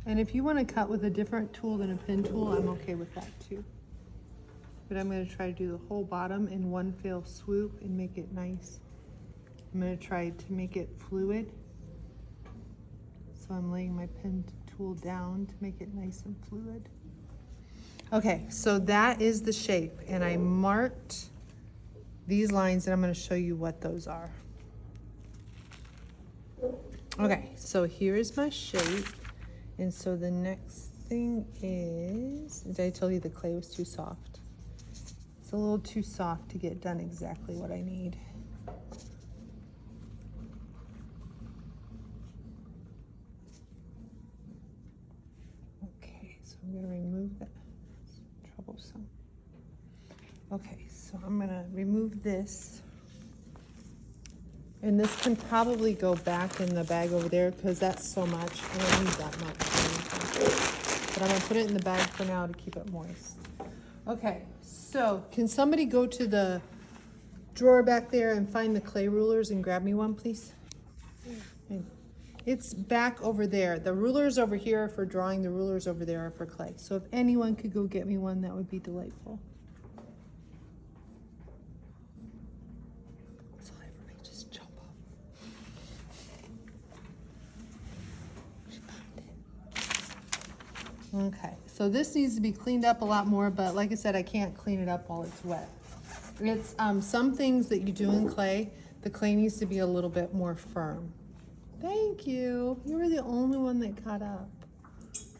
And if you want to cut with a different tool than a pin tool, I'm okay with that too. But I'm going to try to do the whole bottom in one fell swoop and make it nice. I'm going to try to make it fluid. So I'm laying my pen tool down to make it nice and fluid. Okay, so that is the shape, and I marked these lines, and I'm going to show you what those are. Okay, so here is my shape, and so the next thing is, did I tell you the clay was too soft? It's a little too soft to get done exactly what I need. Okay, so I'm going to remove that. It's troublesome. Okay, so I'm going to remove this. And this can probably go back in the bag over there because that's so much. I don't need that much. But I'm going to put it in the bag for now to keep it moist. Okay, so can somebody go to the drawer back there and find the clay rulers and grab me one, please? It's back over there. The rulers over here are for drawing. The rulers over there are for clay. So if anyone could go get me one, that would be delightful. Okay, so this needs to be cleaned up a lot more, but like I said, I can't clean it up while it's wet. It's some things that you do in clay, the clay needs to be a little bit more firm. Thank you. You were the only one that caught up.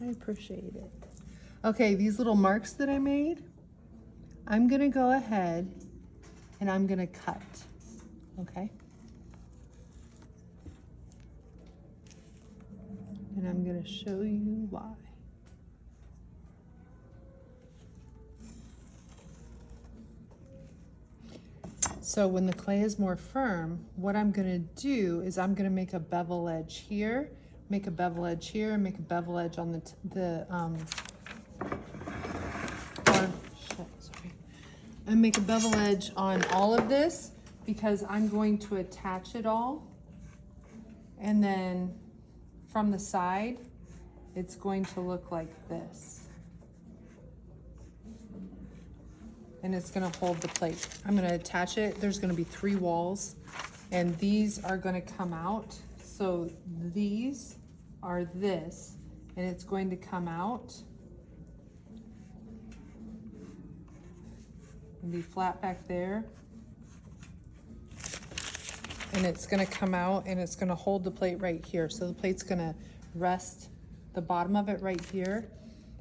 I appreciate it. Okay, these little marks that I made, I'm gonna go ahead and I'm gonna cut, okay? And I'm gonna show you why. So when the clay is more firm, what I'm gonna do is I'm gonna make a bevel edge here, make a bevel edge here, and make a bevel edge on and make a bevel edge on all of this because I'm going to attach it all. And then from the side, it's going to look like this. And it's gonna hold the plate. I'm gonna attach it. There's gonna be 3 walls and these are gonna come out. So these are this and it's going to come out and be flat back there. And it's gonna come out and it's gonna hold the plate right here. So the plate's gonna rest the bottom of it right here.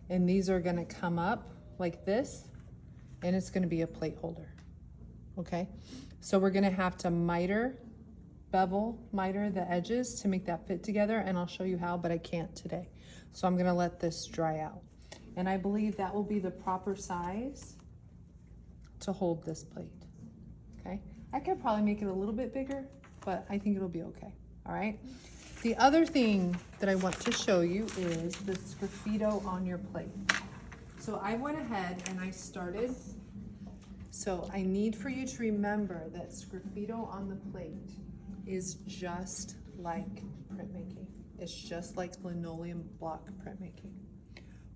And these are gonna come up like this. And it's gonna be a plate holder, okay? So we're gonna have to miter the edges to make that fit together, and I'll show you how, but I can't today. So I'm gonna let this dry out. And I believe that will be the proper size to hold this plate, okay? I could probably make it a little bit bigger, but I think it'll be okay, all right? The other thing that I want to show you is the Scragfito on your plate. So I went ahead and I started, so I need for you to remember that Scragfito on the plate is just like printmaking. It's just like linoleum block printmaking.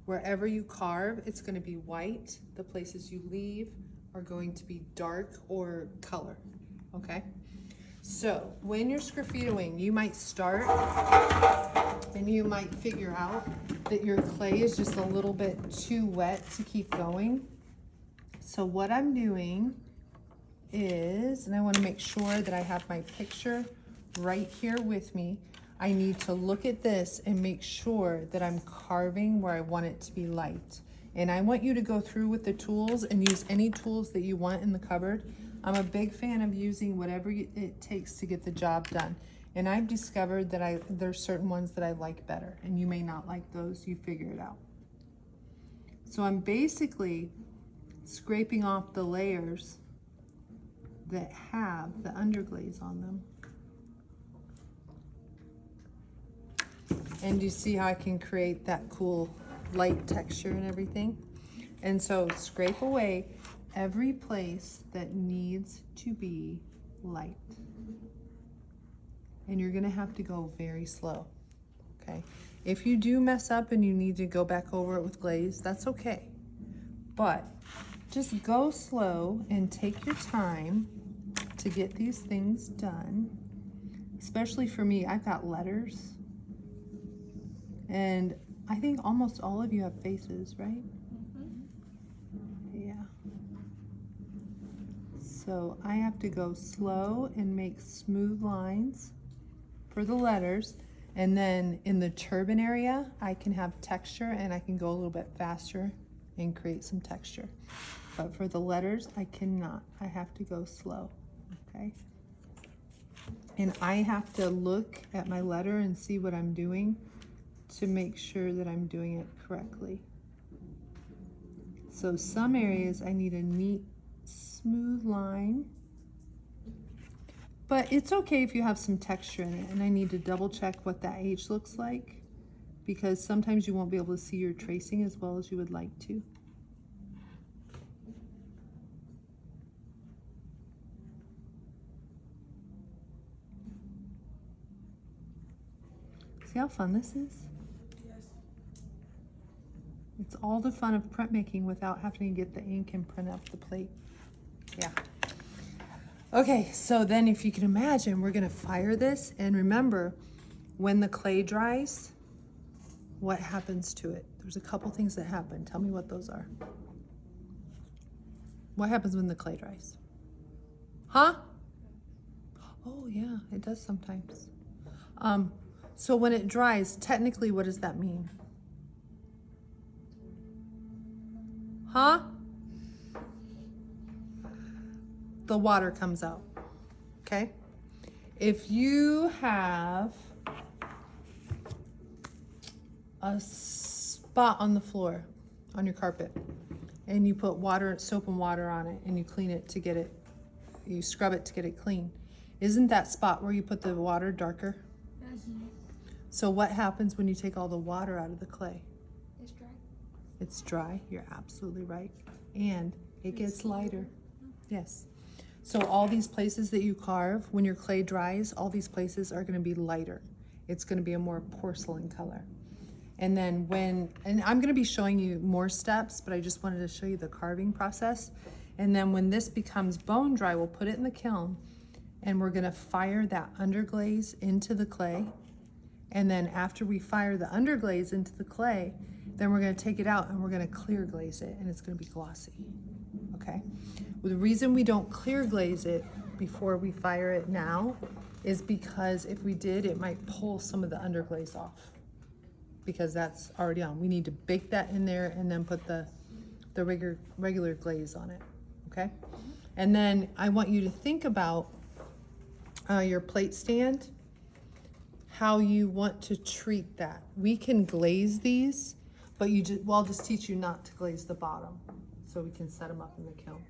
Wherever you carve, it's gonna be white. The places you leave are going to be dark or color, okay? So when you're Scragfitoing, you might start and you might figure out that your clay is just a little bit too wet to keep going. So what I'm doing is, and I want to make sure that I have my picture right here with me, I need to look at this and make sure that I'm carving where I want it to be light. And I want you to go through with the tools and use any tools that you want in the cupboard. I'm a big fan of using whatever it takes to get the job done. And I've discovered that there's certain ones that I like better, and you may not like those, you figure it out. So I'm basically scraping off the layers that have the underglaze on them. And you see how I can create that cool light texture and everything? And so scrape away every place that needs to be light. And you're gonna have to go very slow, okay? If you do mess up and you need to go back over it with glaze, that's okay. But just go slow and take your time to get these things done. Especially for me, I've got letters. And I think almost all of you have faces, right? Yeah. So I have to go slow and make smooth lines for the letters. And then in the turban area, I can have texture and I can go a little bit faster and create some texture. But for the letters, I cannot. I have to go slow, okay? And I have to look at my letter and see what I'm doing to make sure that I'm doing it correctly. So some areas I need a neat, smooth line. But it's okay if you have some texture in it, and I need to double check what that H looks like because sometimes you won't be able to see your tracing as well as you would like to. See how fun this is? Yes. It's all the fun of printmaking without having to get the ink and print up the plate. Yeah. Okay, so then if you can imagine, we're gonna fire this, and remember, when the clay dries, what happens to it? There's a couple things that happen. Tell me what those are. What happens when the clay dries? Huh? Oh yeah, it does sometimes. So when it dries, technically, what does that mean? Huh? The water comes out, okay? If you have a spot on the floor, on your carpet, and you put water, soap and water on it, and you clean it to get it, you scrub it to get it clean, isn't that spot where you put the water darker? Mm-hmm. So what happens when you take all the water out of the clay? It's dry. It's dry, you're absolutely right. And it gets lighter, yes. So all these places that you carve, when your clay dries, all these places are gonna be lighter. It's gonna be a more porcelain color. And then and I'm gonna be showing you more steps, but I just wanted to show you the carving process. And then when this becomes bone dry, we'll put it in the kiln and we're gonna fire that underglaze into the clay. And then after we fire the underglaze into the clay, then we're gonna take it out and we're gonna clear glaze it, and it's gonna be glossy, okay? Well, the reason we don't clear glaze it before we fire it now is because if we did, it might pull some of the underglaze off because that's already on. We need to bake that in there and then put the regular glaze on it, okay? And then I want you to think about your plate stand, how you want to treat that. We can glaze these, but I'll just teach you not to glaze the bottom so we can set them up in the kiln.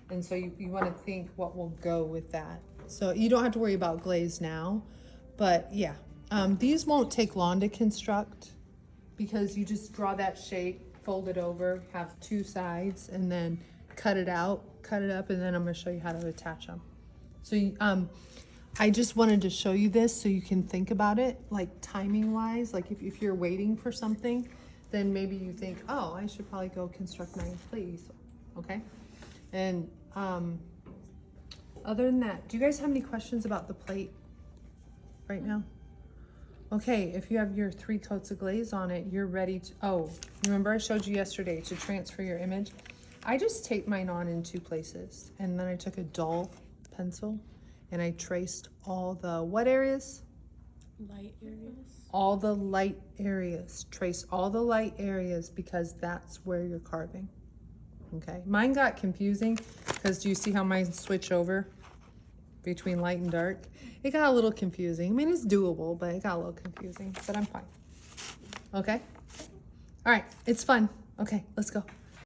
And so you want to think what will go with that. So you don't have to worry about glaze now, but yeah. These won't take long to construct because you just draw that shape, fold it over, have two sides, and then cut it out, cut it up, and then I'm going to show you how to attach them. So I just wanted to show you this so you can think about it, like timing wise, like if you're waiting for something, then maybe you think, oh, I should probably go construct my plate easel, okay? And other than that, do you guys have any questions about the plate right now? Okay, if you have your 3 coats of glaze on it, you're ready to, oh, remember I showed you yesterday to transfer your image? I just taped mine on in 2 places, and then I took a dull pencil and I traced all the, what areas? Light areas. All the light areas. Trace all the light areas because that's where you're carving. Okay, mine got confusing because do you see how mine switch over between light and dark? It got a little confusing. I mean, it's doable, but it got a little confusing, but I'm fine. Okay? All right, it's fun. Okay, let's go.